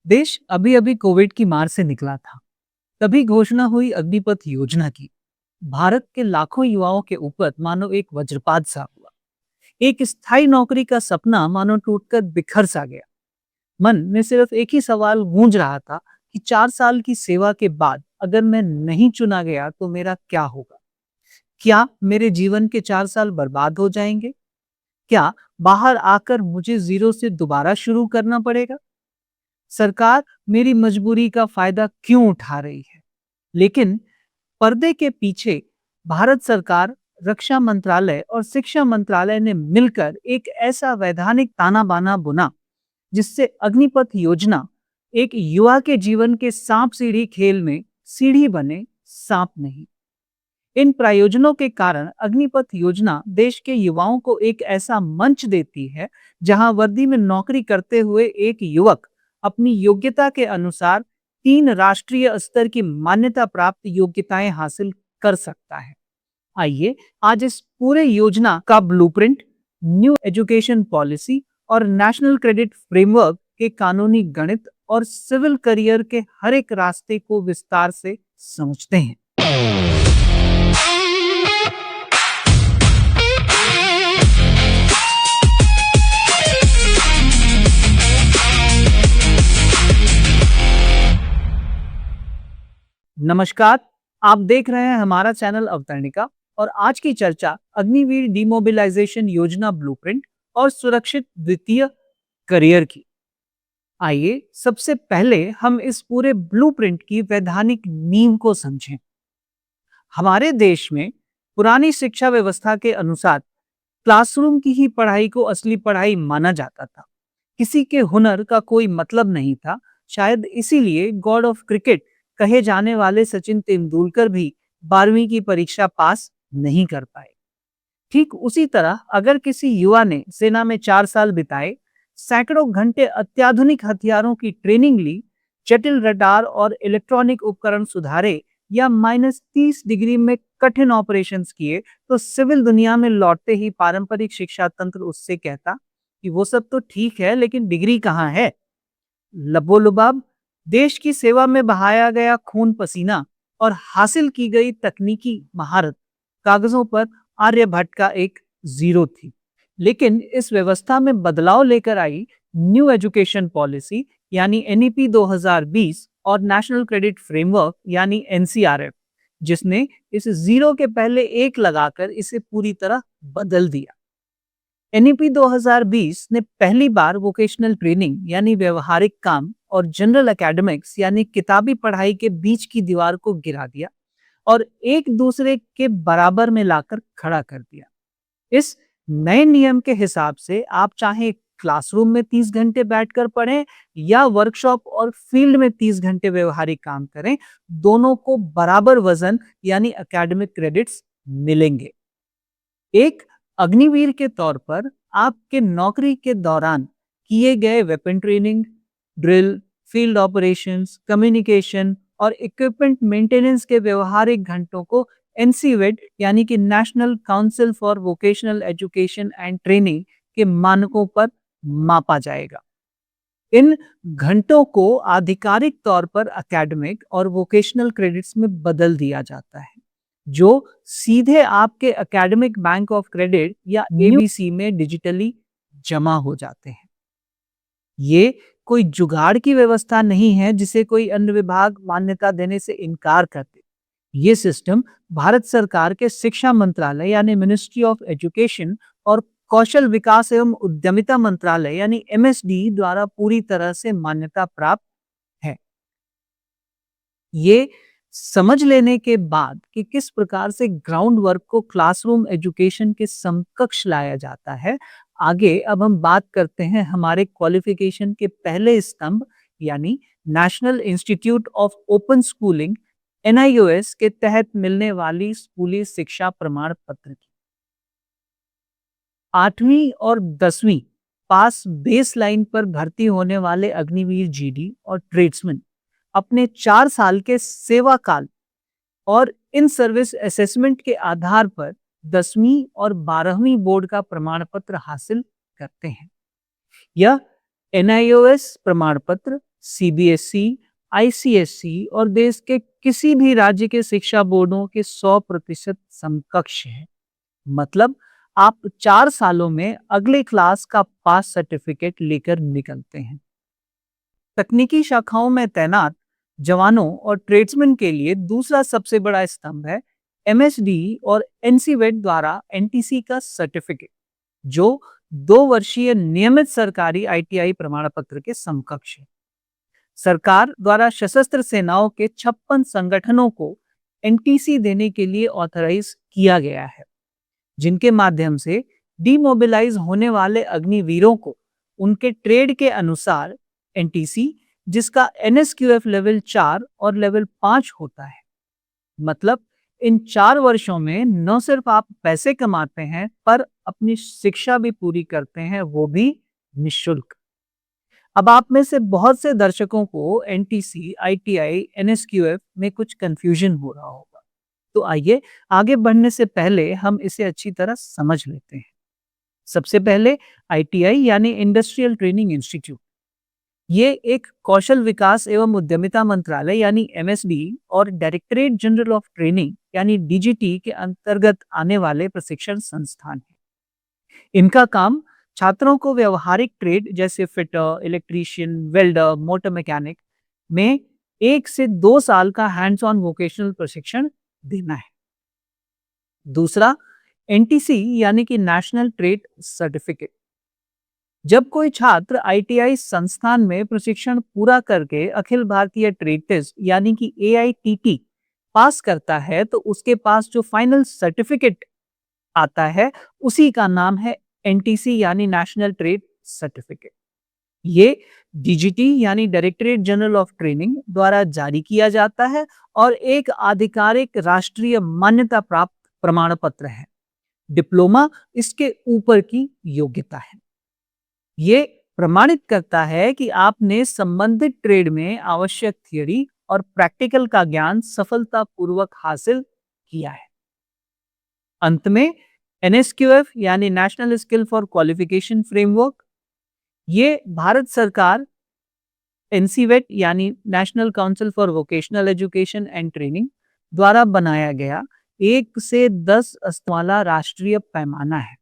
देश अभी अभी कोविड की मार से निकला था। तभी घोषणा हुई अग्निपथ योजना की। भारत के लाखों युवाओं के ऊपर मानो एक वज्रपात सा हुआ। एक स्थायी नौकरी का सपना मानो टूटकर बिखर सा गया। मन में सिर्फ एक ही सवाल गूंज रहा था कि 4 साल की सेवा के बाद अगर मैं नहीं चुना गया तो मेरा क्या होगा। क्या मेरे जीवन के 4 साल बर्बाद हो जाएंगे? क्या बाहर आकर मुझे जीरो से दोबारा शुरू करना पड़ेगा? सरकार मेरी मजबूरी का फायदा क्यों उठा रही है? लेकिन पर्दे के पीछे भारत सरकार, रक्षा मंत्रालय और शिक्षा मंत्रालय ने मिलकर एक ऐसा वैधानिक ताना बाना बुना जिससे अग्निपथ योजना एक युवा के जीवन के सांप सीढ़ी खेल में सीढ़ी बने, सांप नहीं। इन प्रायोजनों के कारण अग्निपथ योजना देश के युवाओं को एक ऐसा मंच देती है जहां वर्दी में नौकरी करते हुए एक युवक अपनी योग्यता के अनुसार 3 राष्ट्रीय स्तर की मान्यता प्राप्त योग्यताएं हासिल कर सकता है। आइए आज इस पूरे योजना का ब्लूप्रिंट, न्यू एजुकेशन पॉलिसी और नेशनल क्रेडिट फ्रेमवर्क के कानूनी गणित और सिविल करियर के हर एक रास्ते को विस्तार से समझते हैं। नमस्कार, आप देख रहे हैं हमारा चैनल अवतरणिका और आज की चर्चा अग्निवीर डिमोबिलाइजेशन योजना ब्लूप्रिंट और सुरक्षित द्वितीय करियर की। आइए सबसे पहले हम इस पूरे ब्लूप्रिंट की वैधानिक नींव को समझें। हमारे देश में पुरानी शिक्षा व्यवस्था के अनुसार क्लासरूम की ही पढ़ाई को असली पढ़ाई माना जाता था। किसी के हुनर का कोई मतलब नहीं था। शायद इसीलिए गॉड ऑफ क्रिकेट कहे जाने वाले सचिन तेंदुलकर भी 12वीं की परीक्षा पास नहीं कर पाए। ठीक उसी तरह अगर किसी युवा ने सेना में 4 साल बिताए, सैकड़ों घंटे अत्याधुनिक हथियारों की ट्रेनिंग ली, जटिल रडार और इलेक्ट्रॉनिक उपकरण सुधारे या -30 डिग्री में कठिन ऑपरेशंस किए, तो सिविल दुनिया में लौटते ही पारंपरिक शिक्षा तंत्र उससे कहता कि वो सब तो ठीक है, लेकिन डिग्री कहाँ है? लबोलुबाब, देश की सेवा में बहाया गया खून पसीना और हासिल की गई तकनीकी महारत कागजों पर आर्यभट्ट का एक जीरो थी। लेकिन इस व्यवस्था में बदलाव लेकर आई न्यू एजुकेशन पॉलिसी यानी एनईपी 2020 और नेशनल क्रेडिट फ्रेमवर्क यानी एनसीआरएफ, जिसने इस जीरो के पहले एक लगाकर इसे पूरी तरह बदल दिया। एनईपी 2020 ने पहली बार वोकेशनल ट्रेनिंग यानी व्यवहारिक काम और जनरल एकेडमिक्स यानी किताबी पढ़ाई के बीच की दीवार को गिरा दिया और एक दूसरे के बराबर में लाकर खड़ा कर दिया। इस नए नियम के हिसाब से आप चाहे क्लासरूम में 30 घंटे बैठकर पढ़ें या वर्कशॉप और फील्ड में 30 घंटे व्यवहारिक काम करें, दोनों को बराबर वजन यानी एकेडमिक क्रेडिट्स मिलेंगे। एक अग्निवीर के तौर पर आपके नौकरी के दौरान किए गए weapon training, drill, field operations, communication और इक्विपमेंट मेंटेनेंस के व्यवहारिक घंटों को एनसीवेट यानी कि national council for vocational education and training के मानकों पर मापा जाएगा। इन घंटों को आधिकारिक तौर पर एकेडमिक और वोकेशनल क्रेडिट्स में बदल दिया जाता है, जो सीधे आपके एकेडमिक बैंक ऑफ क्रेडिट या एबीसी में डिजिटली जमा हो जाते हैं। ये कोई जुगाड़ की व्यवस्था नहीं है जिसे कोई अन्य विभाग मान्यता देने से इनकार कर दे। ये सिस्टम भारत सरकार के शिक्षा मंत्रालय यानी मिनिस्ट्री ऑफ एजुकेशन और कौशल विकास एवं उद्यमिता मंत्रालय यानी एमएसडी द्वारा पूरी तरह से मान्यता प्राप्त है। ये समझ लेने के बाद कि किस प्रकार से ग्राउंड वर्क को क्लासरूम एजुकेशन के समकक्ष लाया जाता है, आगे अब हम बात करते हैं हमारे क्वालिफिकेशन के पहले स्तंभ यानी national institute of open schooling NIOS के तहत मिलने वाली स्कूली शिक्षा प्रमाण पत्र की। 8वीं और 10वीं पास बेस लाइन पर भर्ती होने वाले अग्निवीर जीडी और ट्रेड्समैन अपने 4 साल के सेवा काल और इन सर्विस असेसमेंट के आधार पर 10वीं और 12वीं बोर्ड का प्रमाण पत्र हासिल करते हैं। यह एनआईओएस प्रमाण पत्र सीबीएसई, आईसीएसई और देश के किसी भी राज्य के शिक्षा बोर्डों के 100% समकक्ष है। मतलब आप 4 सालों में अगले क्लास का पास सर्टिफिकेट लेकर निकलते हैं। तकनीकी शाखाओं में तैनात जवानों और ट्रेड्समैन के लिए दूसरा सबसे बड़ा स्तंभ है एमएसडी और एनसीवेट द्वारा एनटीसी का सर्टिफिकेट, जो 2 वर्षीय नियमित सरकारी आईटीआई प्रमाण पत्र के समकक्ष है। सरकार द्वारा सशस्त्र सेनाओं के 56 संगठनों को एनटीसी देने के लिए ऑथराइज किया गया है, जिनके माध्यम से डीमोबिलाइज होने वाले अग्निवीरों को उनके ट्रेड के अनुसार एनटीसी, जिसका एनएसक्यूएफ लेवल 4 और लेवल 5 होता है। मतलब इन 4 वर्षों में न सिर्फ आप पैसे कमाते हैं, पर अपनी शिक्षा भी पूरी करते हैं, वो भी निःशुल्क। अब आप में से बहुत से दर्शकों को एनटीसी, आईटीआई, एनएसक्यूएफ में कुछ कंफ्यूजन हो रहा होगा। तो आइए आगे बढ़ने से पहले हम इसे अच्छी तरह समझ लेते हैं। सबसे पहले आईटीआई यानी इंडस्ट्रियल ट्रेनिंग इंस्टीट्यूट। ये एक कौशल विकास एवं उद्यमिता मंत्रालय यानी एमएसडी और डायरेक्टरेट जनरल ऑफ ट्रेनिंग यानी डीजीटी के अंतर्गत आने वाले प्रशिक्षण संस्थान है। इनका काम छात्रों को व्यवहारिक ट्रेड जैसे fitter, electrician, welder, motor mechanic में 1 से 2 साल का हैंड्स ऑन वोकेशनल प्रशिक्षण देना है। दूसरा, एनटीसी यानी कि नेशनल ट्रेड सर्टिफिकेट। जब कोई छात्र आईटीआई संस्थान में प्रशिक्षण पूरा करके अखिल भारतीय ट्रेड टेस्ट यानी कि एआईटीटी पास करता है, तो उसके पास जो फाइनल सर्टिफिकेट आता है उसी का नाम है एनटीसी यानी नेशनल ट्रेड सर्टिफिकेट। ये डीजीटी यानी डायरेक्टरेट जनरल ऑफ ट्रेनिंग द्वारा जारी किया जाता है और एक आधिकारिक राष्ट्रीय मान्यता प्राप्त प्रमाण पत्र है। डिप्लोमा इसके ऊपर की योग्यता है। ये प्रमाणित करता है कि आपने संबंधित ट्रेड में आवश्यक थियरी और प्रैक्टिकल का ज्ञान सफलतापूर्वक हासिल किया है। अंत में एनएसक्यूएफ यानी national skill for qualification framework, ये भारत सरकार एनसीवेट यानी national council for vocational education and training द्वारा बनाया गया 1 से 10 वाला राष्ट्रीय पैमाना है।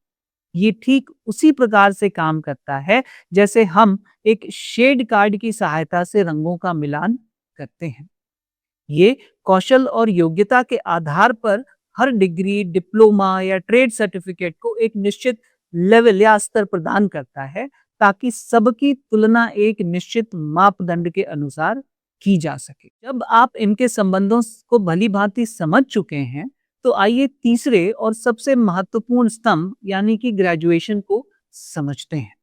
ये ठीक उसी प्रकार से काम करता है जैसे हम एक शेड कार्ड की सहायता से रंगों का मिलान करते हैं। ये कौशल और योग्यता के आधार पर हर डिग्री, डिप्लोमा या ट्रेड सर्टिफिकेट को एक निश्चित लेवल या स्तर प्रदान करता है, ताकि सबकी तुलना एक निश्चित मापदंड के अनुसार की जा सके। जब आप इनके संबंधों को भली भांति समझ चुके हैं, तो आइए तीसरे और सबसे महत्वपूर्ण स्तंभ यानी कि ग्रेजुएशन को समझते हैं।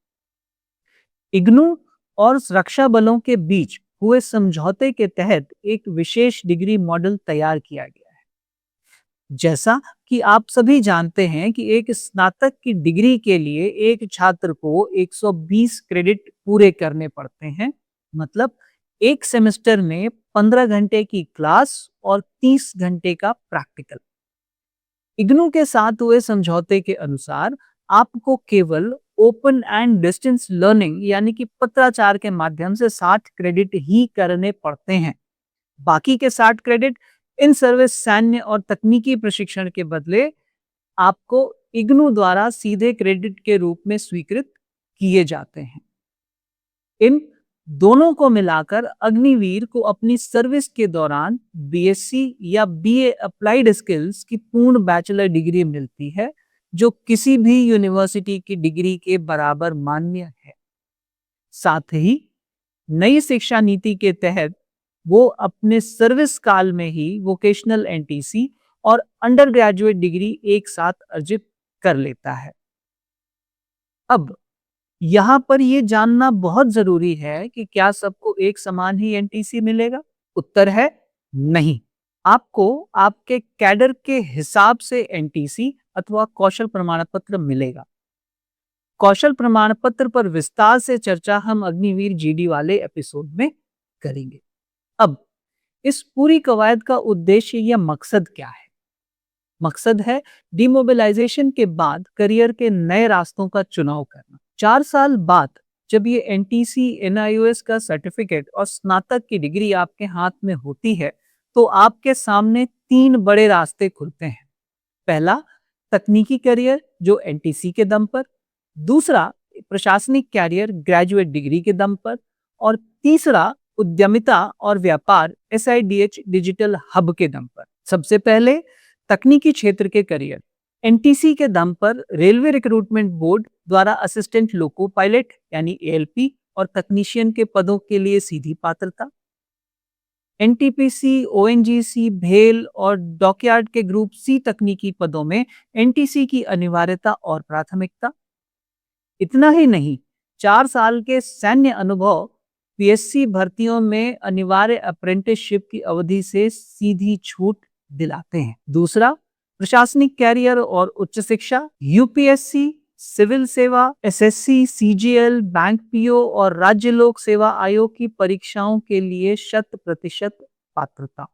इग्नू और रक्षा बलों के बीच हुए समझौते के तहत एक विशेष डिग्री मॉडल तैयार किया गया है। जैसा कि आप सभी जानते हैं कि एक स्नातक की डिग्री के लिए एक छात्र को 120 क्रेडिट पूरे करने पड़ते हैं। मतलब एक सेमेस्टर में 15 घंटे की क्लास और 30 घंटे का प्रैक्टिकल। इग्नू के साथ हुए समझौते के अनुसार आपको केवल ओपन एंड डिस्टेंस लर्निंग यानी कि पत्राचार के माध्यम से 60 क्रेडिट ही करने पड़ते हैं। बाकी के 60 क्रेडिट इन सर्विस, सैन्य और तकनीकी प्रशिक्षण के बदले आपको इग्नू द्वारा सीधे क्रेडिट के रूप में स्वीकृत किए जाते हैं। इन दोनों को मिलाकर अग्निवीर को अपनी सर्विस के दौरान बीएससी या बीए अप्लाइड स्किल्स की पूर्ण बैचलर डिग्री मिलती है, जो किसी भी यूनिवर्सिटी की डिग्री के बराबर मान्य है। साथ ही नई शिक्षा नीति के तहत वो अपने सर्विस काल में ही वोकेशनल एनटीसी और अंडर ग्रेजुएट डिग्री एक साथ अर्जित कर लेता है। अब यहाँ पर यह जानना बहुत जरूरी है कि क्या सबको एक समान ही एनटीसी मिलेगा? उत्तर है नहीं। आपको आपके कैडर के हिसाब से एनटीसी अथवा कौशल प्रमाण पत्र मिलेगा। कौशल प्रमाण पत्र पर विस्तार से चर्चा हम अग्निवीर जीडी वाले एपिसोड में करेंगे। अब इस पूरी कवायद का उद्देश्य या मकसद क्या है? मकसद है डिमोबिलाइजेशन के बाद करियर के नए रास्तों का चुनाव करना। 4 साल बाद जब ये एनटीसी एनआईओएस का सर्टिफिकेट और स्नातक की डिग्री आपके हाथ में होती है, तो आपके सामने 3 बड़े रास्ते खुलते हैं। पहला, तकनीकी करियर जो एनटीसी के दम पर, दूसरा प्रशासनिक कैरियर ग्रेजुएट डिग्री के दम पर, और तीसरा उद्यमिता और व्यापार एसआईडीएच डिजिटल हब के दम पर। सबसे पहले तकनीकी क्षेत्र के करियर। एनटीसी के दम पर रेलवे रिक्रूटमेंट बोर्ड द्वारा असिस्टेंट लोको पायलट यानी एएलपी और तकनीशियन के पदों के लिए सीधी पात्रता। एनटीपीसी, ओएनजीसी, भेल और डॉकयार्ड के ग्रुप सी तकनीकी पदों में एनटीसी की अनिवार्यता और प्राथमिकता। इतना ही नहीं, 4 साल के सैन्य अनुभव पीएससी भर्तियों में अनिवार्य अप्रेंटिसशिप की अवधि से सीधी छूट दिलाते हैं। दूसरा, प्रशासनिक कैरियर और उच्च शिक्षा। यूपीएससी, सिविल सेवा, एसएससी, सीजीएल, बैंक पीओ और राज्य लोक सेवा आयोग की परीक्षाओं के लिए 100% पात्रता।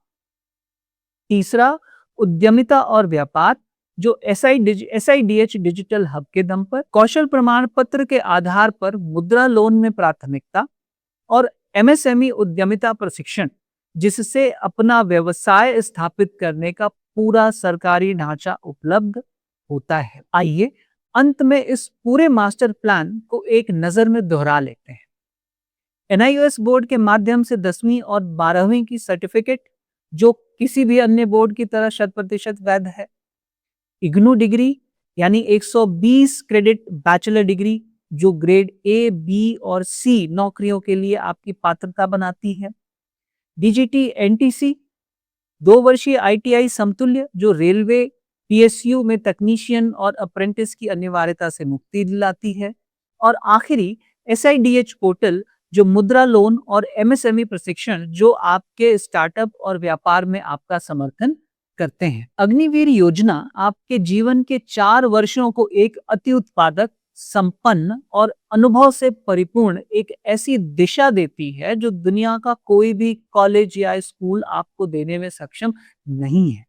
तीसरा, उद्यमिता और व्यापार जो एसआईडीएच डिजिटल हब के दम पर, कौशल प्रमाण पत्र के आधार पर मुद्रा लोन में प्राथमिकता और एमएसएमई उद्यमिता प्रशिक्षण जिससे अपना व्यवसाय स्थापित करने का पूरा सरकारी ढांचा उपलब्ध होता है। आइए अंत में इस पूरे मास्टर प्लान को एक नजर में दोहरा लेते हैं। एनआईओएस बोर्ड के माध्यम से 10वीं और 12वीं की सर्टिफिकेट जो किसी भी अन्य बोर्ड की तरह 100% वैध है। इग्नू डिग्री यानी 120 क्रेडिट बैचलर डिग्री जो ग्रेड ए, बी और सी नौकरियों के लिए आपकी पात्रता बनाती है। डीजीटी एनटीसी 2 वर्षीय आईटीआई समतुल्य जो रेलवे, पीएसयू में तकनीशियन और अप्रेंटिस की अनिवार्यता से मुक्ति दिलाती है। और आखिरी, एसआईडीएच पोर्टल जो मुद्रा लोन और एमएसएमई प्रशिक्षण जो आपके स्टार्टअप और व्यापार में आपका समर्थन करते हैं। अग्निवीर योजना आपके जीवन के 4 वर्षों को एक अति उत्पादक, संपन्न और अनुभव से परिपूर्ण एक ऐसी दिशा देती है जो दुनिया का कोई भी कॉलेज या स्कूल आपको देने में सक्षम नहीं है।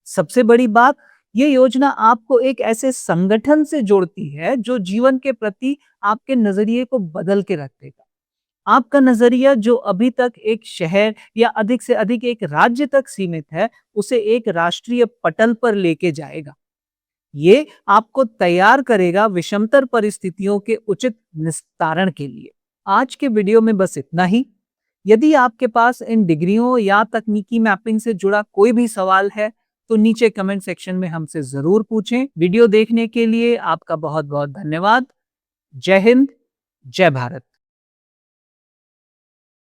सबसे बड़ी बात, ये योजना आपको एक ऐसे संगठन से जोड़ती है जो जीवन के प्रति आपके नजरिए को बदल के रख देगा। आपका नजरिया जो अभी तक एक शहर या अधिक से अधिक एक राज्य तक सीमित है, उसे एक राष्ट्रीय पटल पर लेके जाएगा। ये आपको तैयार करेगा विषमतर परिस्थितियों के उचित निस्तारण के लिए। आज के वीडियो में बस इतना ही। यदि आपके पास इन डिग्रियों या तकनीकी मैपिंग से जुड़ा कोई भी सवाल है तो नीचे कमेंट सेक्शन में हमसे जरूर पूछें। वीडियो देखने के लिए आपका बहुत बहुत धन्यवाद। जय हिंद, जय भारत।